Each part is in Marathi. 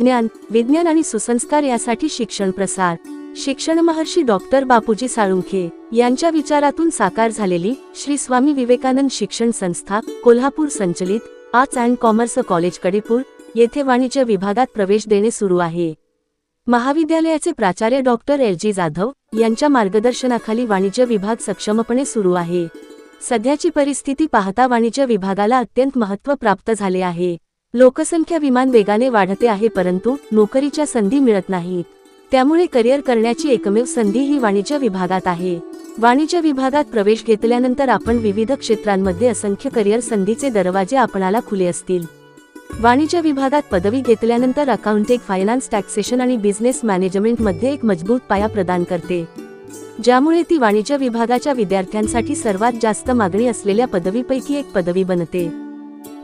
ज्ञान, विज्ञान आणि सुसंस्कार यासाठी शिक्षण प्रसार. शिक्षण महर्षी डॉक्टर बापूजी साळुंखे यांच्या विचारातून साकार झालेली श्री स्वामी विवेकानंद शिक्षण संस्था कोल्हापूर संचलित arts and commerce college Kadepur येथे वाणिज्य विभागात प्रवेश देणे सुरू आहे. महाविद्यालयाचे प्राचार्य डॉक्टर LG जाधव यांच्या मार्गदर्शनाखाली वाणिज्य विभाग सक्षमपणे सुरू आहे. सध्याची परिस्थिती पाहता वाणिज्य विभागाला अत्यंत महत्त्व प्राप्त झाले आहे. लोकसंख्या विमान वेगाने वाढते आहे, परंतु नोकरीच्या संधी मिळत नाहीत. त्यामुळे करिअर करण्याची एकमेव संधी ही वाणिज्य विभागात आहे. वाणिज्य विभागात प्रवेश घेतल्यानंतर आपण विविध क्षेत्रांमध्ये असंख्य करिअर संधीचे दरवाजे आपणाला खुले असतील. वाणिज्य विभागात पदवी घेतल्यानंतर अकाउंटिंग, फायनान्स, टॅक्सेशन आणि बिझनेस मॅनेजमेंट मध्ये एक मजबूत पाया प्रदान करते, ज्यामुळे ती वाणिज्य विभागाच्या विद्यार्थ्यांसाठी सर्वात जास्त मागणी असलेल्या पदवीपैकी एक पदवी बनते.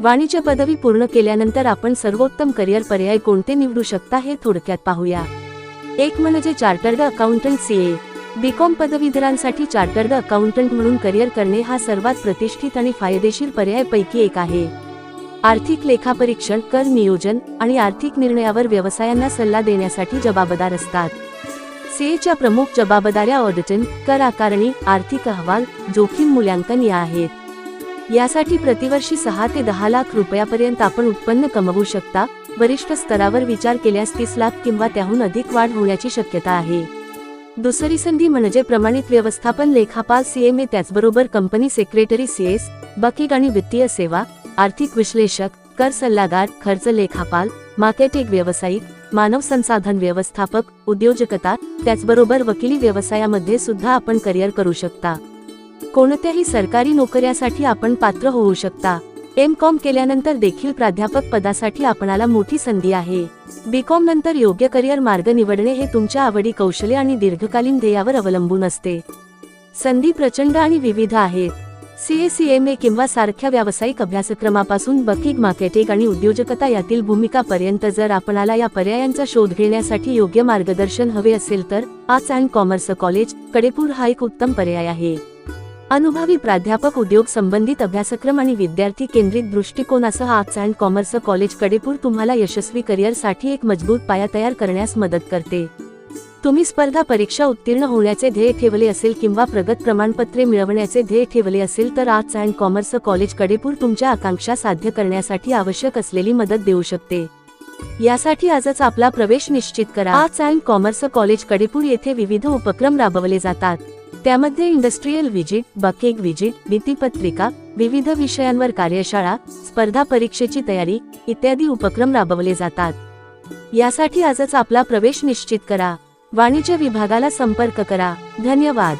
वाणिज्य पदवी पूर्ण केल्यानंतर आपण सर्वोत्तम करिअर पर्याय कोणते निवडू शकता हे थोडक्यात पाहूया. एक म्हणजे चार्टर्ड अकाउंटंट CA. BCom पदवीधरांसाठी चार्टर्ड अकाउंटंट म्हणून करिअर करणे हा सर्वात प्रतिष्ठित आणि फायदेशीर पर्यायापैकी एक आहे. आर्थिक लेखापरीक्षण, कर नियोजन आणि आर्थिक निर्णयावर व्यवसायांना सल्ला देण्यासाठी जबाबदार असतात. CAच्या प्रमुख जबाबदाऱ्या ऑडिटिंग, कर आकारणी, आर्थिक अहवाल, जोखीम मूल्यांकन या आहेत. यासाठी प्रतिवर्षी 6 ते 10 लाख रुपयापर्यंत आपण उत्पन्न कमवू शकता. वरिष्ठ स्तरावर विचार केल्यास 30 लाख किंवा त्याहून अधिक वाढ होण्याची शक्यता आहे. दुसरी संधी म्हणजे प्रमाणित व्यवस्थापन लेखापाल CMA, त्याचबरोबर कंपनी सेक्रेटरी CS, बकीग आणि वित्तीय सेवा, आर्थिक विश्लेषक, कर सल्लागार, खर्च लेखापाल, मार्केटिंग व्यावसायिक, मानव संसाधन व्यवस्थापक, उद्योजकता, त्याचबरोबर वकिली व्यवसायामध्ये सुद्धा आपण करिअर करू शकता. कोणत्याही सरकारी नोकऱ्यासाठी आपण पात्र होऊ शकता. MCom केल्यानंतर देखील प्राध्यापक पदासाठी आपणाला मोठी संधी आहे. BCom नंतर योग्य करिअर मार्ग निवडणे हे तुमच्या आवडी, कौशल्य आणि दीर्घकालीन ध्येयावर अवलंबून असते. संधी प्रचंड आणि विविध आहेत. CA, CMA किंवा सारख्या व्यावसायिक अभ्यासक्रमापासून बकीग, मार्केटिंग आणि उद्योजकता यातील भूमिकापर्यंत जर आपणाला या पर्यायांचा शोध घेण्यासाठी योग्य मार्गदर्शन हवे असेल तर arts and commerce college Kadepur हा एक उत्तम पर्याय आहे. अनुभवी प्राध्यापक, उद्योग संबंधित अभ्यासक्रम आणि विद्यार्थी केंद्रित दृष्टिकोनासह arts and commerce college Kadepur तुम्हाला यशस्वी करिअरसाठी एक मजबूत पाया तयार करण्यास मदत करते. तुम्ही स्पर्धा परीक्षा उत्तीर्ण होण्याचे ध्येय ठेवले असेल किंवा प्रगत प्रमाणपत्रे मिळवण्याचे ध्येय ठेवले असेल तर arts and commerce college Kadepur तुमच्या आकांक्षा साध्य करण्यासाठी आवश्यक असलेली मदत देऊ शकते. यासाठी आजच आपला प्रवेश निश्चित करा. Arts and commerce college Kadepur येथे विविध उपक्रम राबवले जातात. त्यामध्ये इंडस्ट्रियल विजिट, बकीग विजिट, भित्तीपत्रिका, विविध विषयांवर कार्यशाळा, स्पर्धा परीक्षेची तयारी इत्यादी उपक्रम राबवले जातात. यासाठी आजच आपला प्रवेश निश्चित करा. वाणिज्य विभागाला संपर्क करा. धन्यवाद.